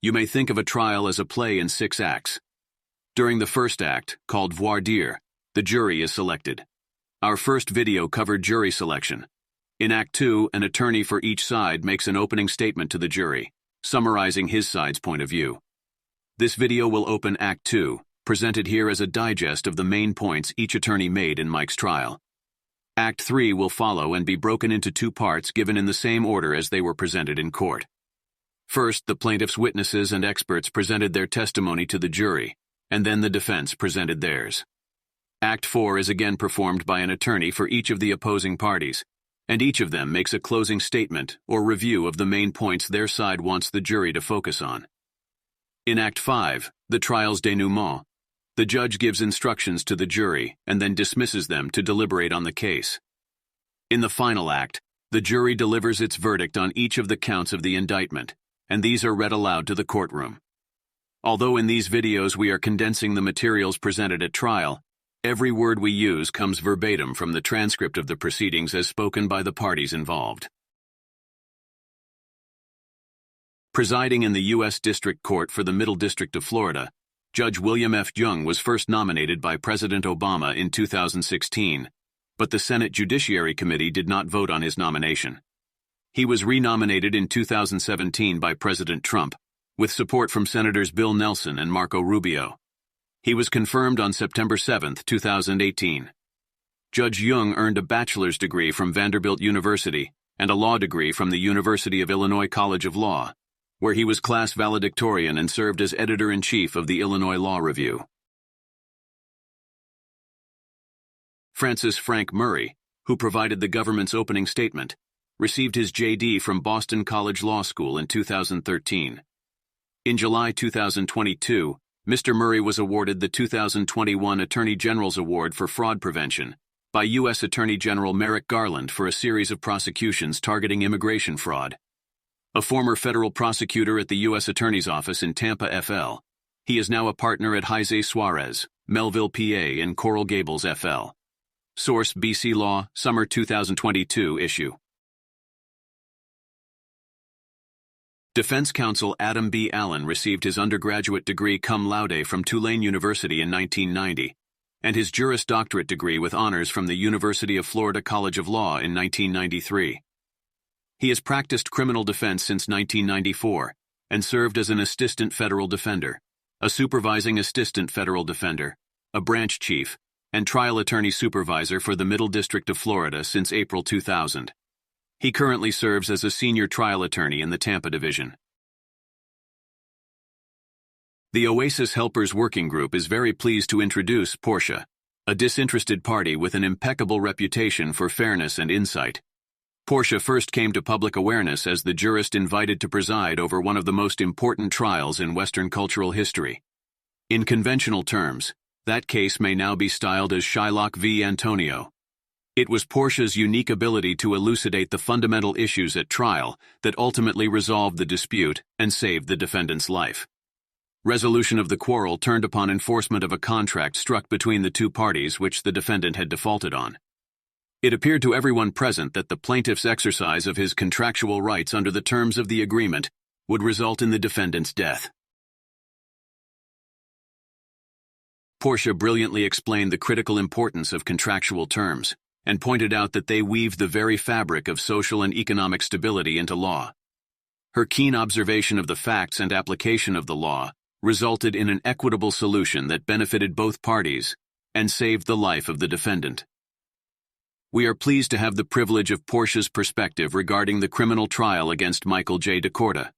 You may think of a trial as a play in 6 acts. During the first act, called voir dire, the jury is selected. Our first video covered jury selection. In Act 2, an attorney for each side makes an opening statement to the jury, summarizing his side's point of view. This video will open Act 2, presented here as a digest of the main points each attorney made in Mike's trial. Act 3 will follow and be broken into 2 parts given in the same order as they were presented in court. First, the plaintiff's witnesses and experts presented their testimony to the jury, and then the defense presented theirs. Act 4 is again performed by an attorney for each of the opposing parties, and each of them makes a closing statement or review of the main points their side wants the jury to focus on. In Act 5, the trial's denouement, the judge gives instructions to the jury and then dismisses them to deliberate on the case. In the final act, the jury delivers its verdict on each of the counts of the indictment, and these are read aloud to the courtroom. Although in these videos we are condensing the materials presented at trial, every word we use comes verbatim from the transcript of the proceedings as spoken by the parties involved. Presiding in the U.S. District Court for the Middle District of Florida, Judge William F. Jung was first nominated by President Obama in 2016, but the Senate Judiciary Committee did not vote on his nomination. He was renominated in 2017 by President Trump, with support from Senators Bill Nelson and Marco Rubio. He was confirmed on September 7, 2018. Judge Jung earned a bachelor's degree from Vanderbilt University and a law degree from the University of Illinois College of Law, where he was class valedictorian and served as editor-in-chief of the Illinois Law Review. Francis Frank Murray, who provided the government's opening statement, received his J.D. from Boston College Law School in 2013. In July 2022, Mr. Murray was awarded the 2021 Attorney General's Award for Fraud Prevention by U.S. Attorney General Merrick Garland for a series of prosecutions targeting immigration fraud. A former federal prosecutor at the U.S. Attorney's Office in Tampa, FL, he is now a partner at Jose Suarez, Melville, PA, and Coral Gables, FL. Source: BC Law, Summer 2022 issue. Defense counsel Adam B. Allen received his undergraduate degree cum laude from Tulane University in 1990, and his Juris Doctorate degree with honors from the University of Florida College of Law in 1993. He has practiced criminal defense since 1994 and served as an assistant federal defender, a supervising assistant federal defender, a branch chief, and trial attorney supervisor for the Middle District of Florida since April 2000. He currently serves as a senior trial attorney in the Tampa Division. The Oasis Helpers Working Group is very pleased to introduce Portia, a disinterested party with an impeccable reputation for fairness and insight. Portia first came to public awareness as the jurist invited to preside over one of the most important trials in Western cultural history. In conventional terms, that case may now be styled as Shylock v. Antonio. It was Portia's unique ability to elucidate the fundamental issues at trial that ultimately resolved the dispute and saved the defendant's life. Resolution of the quarrel turned upon enforcement of a contract struck between the 2 parties which the defendant had defaulted on. It appeared to everyone present that the plaintiff's exercise of his contractual rights under the terms of the agreement would result in the defendant's death. Portia brilliantly explained the critical importance of contractual terms and pointed out that they weave the very fabric of social and economic stability into law. Her keen observation of the facts and application of the law resulted in an equitable solution that benefited both parties and saved the life of the defendant. We are pleased to have the privilege of Portia's perspective regarding the criminal trial against Michael J. DaCorta.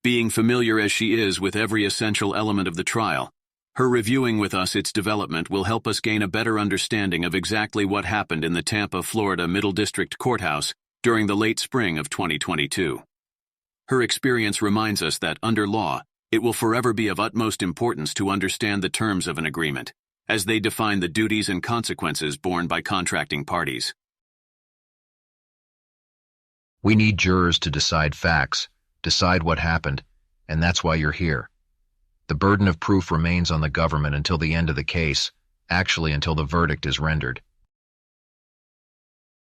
Being familiar as she is with every essential element of the trial, her reviewing with us its development will help us gain a better understanding of exactly what happened in the Tampa, Florida Middle District Courthouse during the late spring of 2022. Her experience reminds us that, under law, it will forever be of utmost importance to understand the terms of an agreement, as they define the duties and consequences borne by contracting parties. We need jurors to decide facts, decide what happened, and that's why you're here. The burden of proof remains on the government until the end of the case, actually until the verdict is rendered.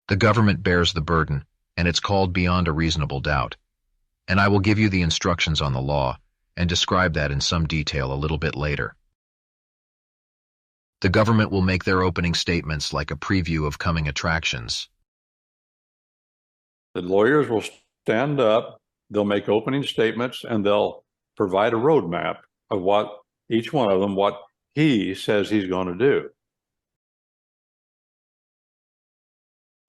The government bears the burden, and it's called beyond a reasonable doubt. And I will give you the instructions on the law, and describe that in some detail a little bit later. The government will make their opening statements like a preview of coming attractions. The lawyers will stand up, they'll make opening statements, and they'll provide a roadmap of what each one of them, what he says he's going to do.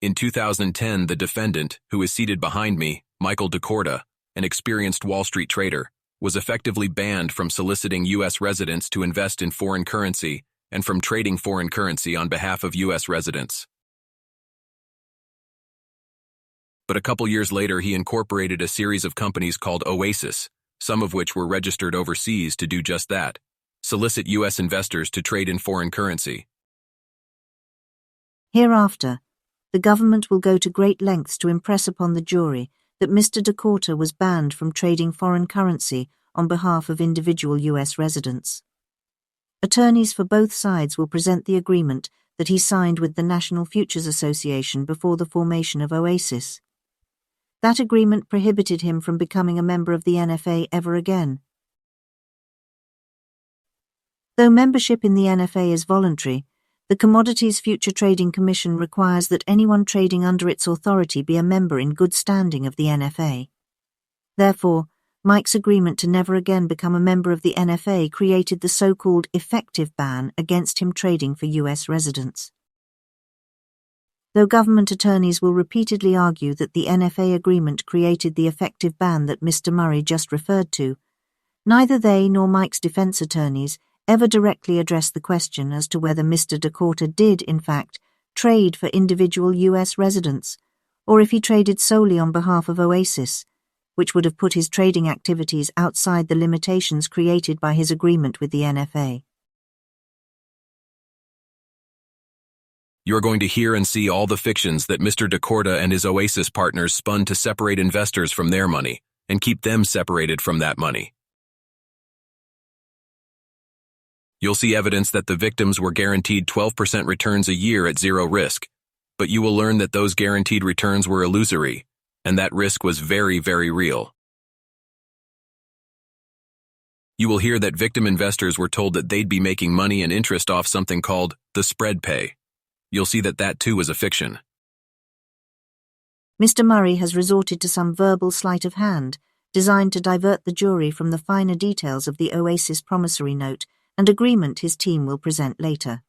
In 2010, the defendant, who is seated behind me, Michael DaCorta, an experienced Wall Street trader, was effectively banned from soliciting U.S. residents to invest in foreign currency and from trading foreign currency on behalf of U.S. residents. But a couple years later, he incorporated a series of companies called Oasis, some of which were registered overseas to do just that, solicit U.S. investors to trade in foreign currency. Hereafter, the government will go to great lengths to impress upon the jury that Mr. DaCorta was banned from trading foreign currency on behalf of individual U.S. residents. Attorneys for both sides will present the agreement that he signed with the National Futures Association before the formation of Oasis. That agreement prohibited him from becoming a member of the NFA ever again. Though membership in the NFA is voluntary, the Commodities Future Trading Commission requires that anyone trading under its authority be a member in good standing of the NFA. Therefore, Mike's agreement to never again become a member of the NFA created the so-called effective ban against him trading for U.S. residents. Though government attorneys will repeatedly argue that the NFA agreement created the effective ban that Mr. Murray just referred to, neither they nor Mike's defense attorneys ever directly addressed the question as to whether Mr. DaCorta did, in fact, trade for individual U.S. residents, or if he traded solely on behalf of Oasis, which would have put his trading activities outside the limitations created by his agreement with the NFA. You're going to hear and see all the fictions that Mr. DaCorta and his Oasis partners spun to separate investors from their money and keep them separated from that money. You'll see evidence that the victims were guaranteed 12% returns a year at zero risk, but you will learn that those guaranteed returns were illusory, and that risk was very, very real. You will hear that victim investors were told that they'd be making money and interest off something called the spread pay. You'll see that that too is a fiction. Mr. Murray has resorted to some verbal sleight of hand designed to divert the jury from the finer details of the Oasis promissory note and agreement his team will present later.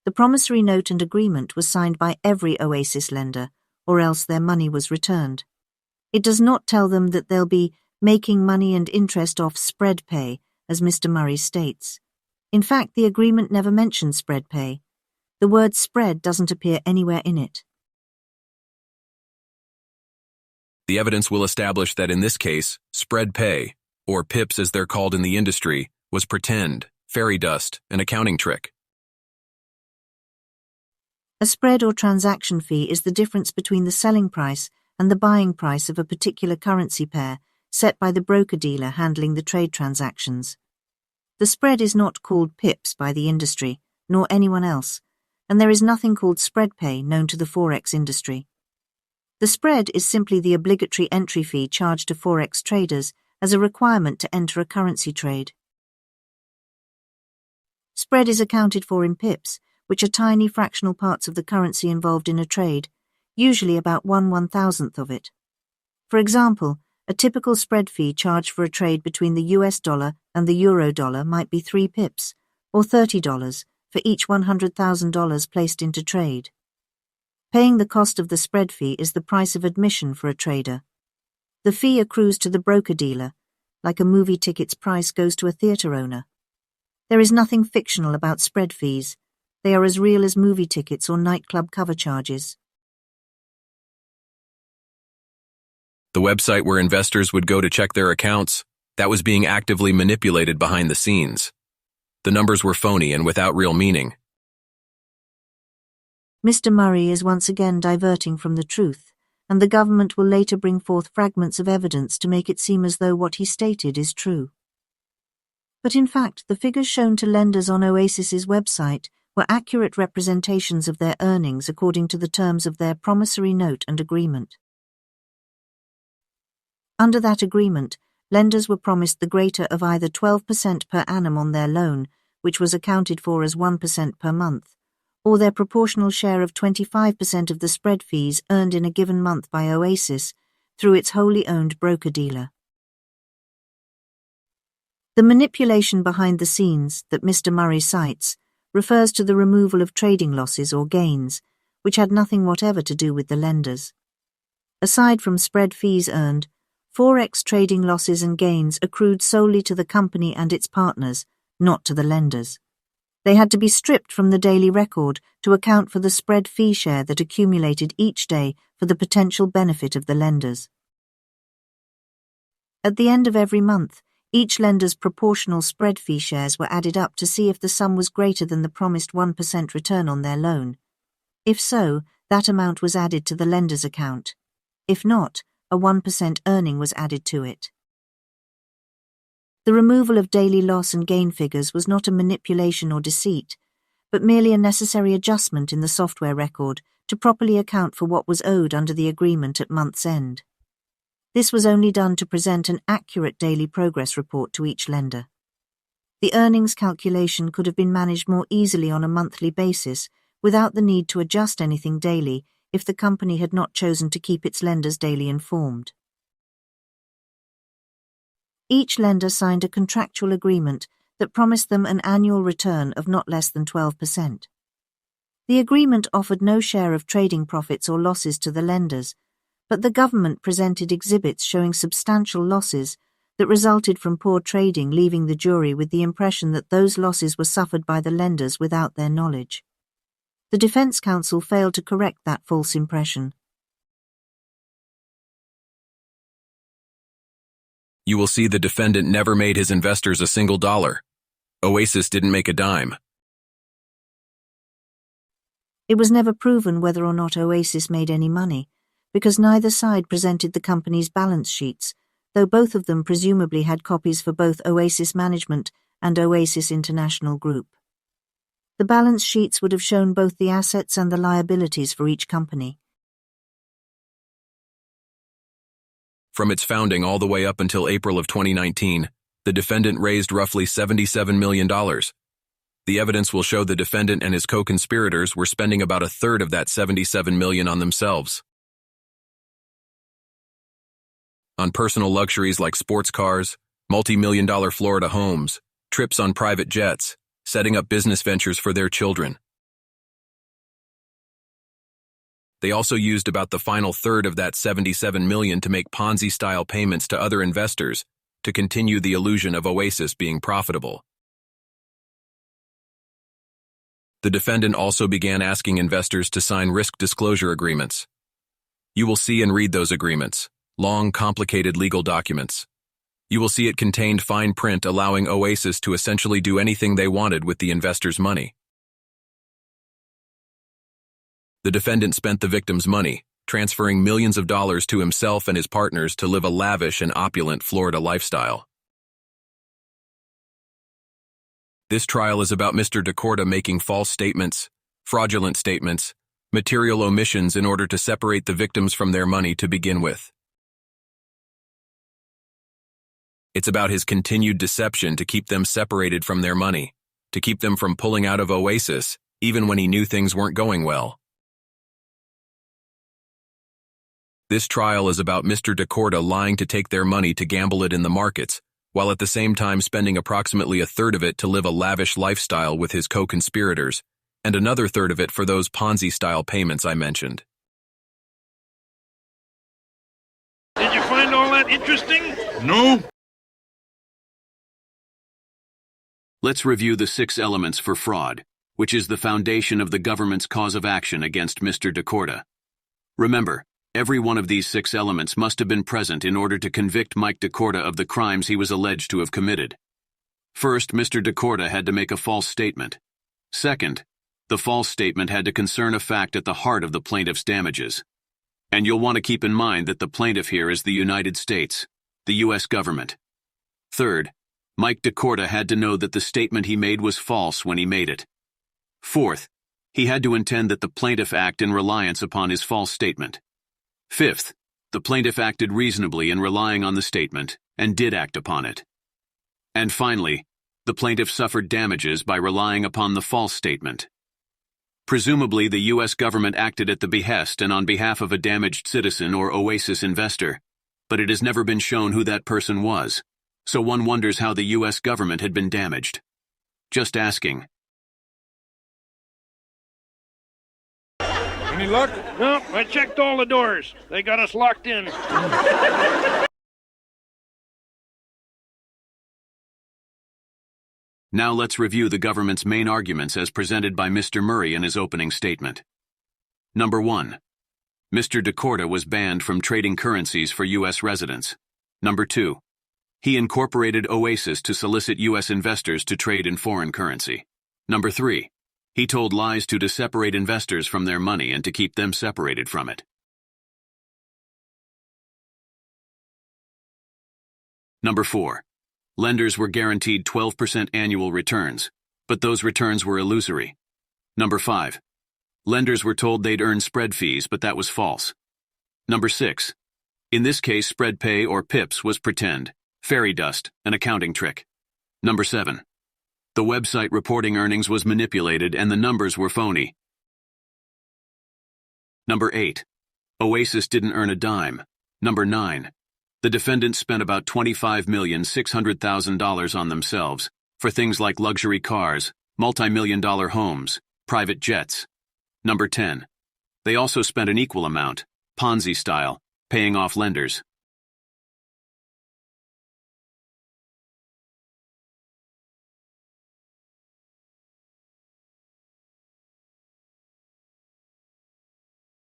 The promissory note and agreement was signed by every Oasis lender, or else their money was returned. It does not tell them that they'll be making money and interest off spread pay, as Mr. Murray states. In fact, the agreement never mentions spread pay. The word spread doesn't appear anywhere in it. The evidence will establish that in this case, spread pay, or pips as they're called in the industry, was pretend, fairy dust, an accounting trick. A spread or transaction fee is the difference between the selling price and the buying price of a particular currency pair set by the broker-dealer handling the trade transactions. The spread is not called pips by the industry, nor anyone else, and there is nothing called spread pay known to the Forex industry. The spread is simply the obligatory entry fee charged to Forex traders as a requirement to enter a currency trade. Spread is accounted for in pips, which are tiny fractional parts of the currency involved in a trade, usually about 1/1000th of it. For example, a typical spread fee charged for a trade between the US dollar and the euro dollar might be 3 pips, or $30, for each $100,000 placed into trade. Paying the cost of the spread fee is the price of admission for a trader. The fee accrues to the broker-dealer, like a movie ticket's price goes to a theatre owner. There is nothing fictional about spread fees. They are as real as movie tickets or nightclub cover charges. The website where investors would go to check their accounts, that was being actively manipulated behind the scenes. The numbers were phony and without real meaning. Mr. Murray is once again diverting from the truth, and the government will later bring forth fragments of evidence to make it seem as though what he stated is true. But in fact, the figures shown to lenders on Oasis's website were accurate representations of their earnings according to the terms of their promissory note and agreement. Under that agreement, lenders were promised the greater of either 12% per annum on their loan, which was accounted for as 1% per month, or their proportional share of 25% of the spread fees earned in a given month by Oasis through its wholly owned broker-dealer. The manipulation behind the scenes that Mr. Murray cites refers to the removal of trading losses or gains, which had nothing whatever to do with the lenders. Aside from spread fees earned, Forex trading losses and gains accrued solely to the company and its partners, not to the lenders. They had to be stripped from the daily record to account for the spread fee share that accumulated each day for the potential benefit of the lenders. At the end of every month, each lender's proportional spread fee shares were added up to see if the sum was greater than the promised 1% return on their loan. If so, that amount was added to the lender's account. If not, a 1% earning was added to it. The removal of daily loss and gain figures was not a manipulation or deceit, but merely a necessary adjustment in the software record to properly account for what was owed under the agreement at month's end. This was only done to present an accurate daily progress report to each lender. The earnings calculation could have been managed more easily on a monthly basis without the need to adjust anything daily if the company had not chosen to keep its lenders daily informed. Each lender signed a contractual agreement that promised them an annual return of not less than 12%. The agreement offered no share of trading profits or losses to the lenders, but the government presented exhibits showing substantial losses that resulted from poor trading, leaving the jury with the impression that those losses were suffered by the lenders without their knowledge. The defense counsel failed to correct that false impression. You will see the defendant never made his investors a single dollar. Oasis didn't make a dime. It was never proven whether or not Oasis made any money, because neither side presented the company's balance sheets, though both of them presumably had copies for both Oasis Management and Oasis International Group. The balance sheets would have shown both the assets and the liabilities for each company. From its founding all the way up until April of 2019, the defendant raised roughly $77 million. The evidence will show the defendant and his co-conspirators were spending about a third of that $77 million on themselves. On personal luxuries like sports cars, multi-million-dollar Florida homes, trips on private jets, setting up business ventures for their children. They also used about the final third of that $77 million to make Ponzi-style payments to other investors to continue the illusion of Oasis being profitable. The defendant also began asking investors to sign risk disclosure agreements. You will see and read those agreements, long, complicated legal documents. You will see it contained fine print allowing Oasis to essentially do anything they wanted with the investors' money. The defendant spent the victim's money, transferring millions of dollars to himself and his partners to live a lavish and opulent Florida lifestyle. This trial is about Mr. DaCorta making false statements, fraudulent statements, material omissions in order to separate the victims from their money to begin with. It's about his continued deception to keep them separated from their money, to keep them from pulling out of Oasis, even when he knew things weren't going well. This trial is about Mr. DaCorta lying to take their money to gamble it in the markets, while at the same time spending approximately a third of it to live a lavish lifestyle with his co-conspirators, and another third of it for those Ponzi-style payments I mentioned. Did you find all that interesting? No. Let's review the 6 elements for fraud, which is the foundation of the government's cause of action against Mr. DaCorta. Remember, every one of these 6 elements must have been present in order to convict Mike DaCorta of the crimes he was alleged to have committed. First, Mr. DaCorta had to make a false statement. Second, the false statement had to concern a fact at the heart of the plaintiff's damages. And you'll want to keep in mind that the plaintiff here is the United States, the U.S. government. Third, Mike DaCorta had to know that the statement he made was false when he made it. Fourth, he had to intend that the plaintiff act in reliance upon his false statement. Fifth, the plaintiff acted reasonably in relying on the statement and did act upon it. And finally, the plaintiff suffered damages by relying upon the false statement. Presumably, the U.S. government acted at the behest and on behalf of a damaged citizen or Oasis investor, but it has never been shown who that person was, so one wonders how the U.S. government had been damaged. Just asking. Any luck? No, I checked all the doors. They got us locked in. Now let's review the government's main arguments as presented by Mr. Murray in his opening statement. Number 1. Mr. DaCorta was banned from trading currencies for U.S. residents. Number 2. He incorporated Oasis to solicit U.S. investors to trade in foreign currency. Number 3. He told lies to separate investors from their money and to keep them separated from it. Number 4. Lenders were guaranteed 12% annual returns, but those returns were illusory. Number 5. Lenders were told they'd earn spread fees, but that was false. Number 6. In this case, spread pay or PIPs was pretend, fairy dust, an accounting trick. Number 7. The website reporting earnings was manipulated and the numbers were phony. Number 8. Oasis didn't earn a dime. Number 9. The defendants spent about $25,600,000 on themselves for things like luxury cars, multi-million-dollar homes, private jets. Number 10. They also spent an equal amount, Ponzi style, paying off lenders.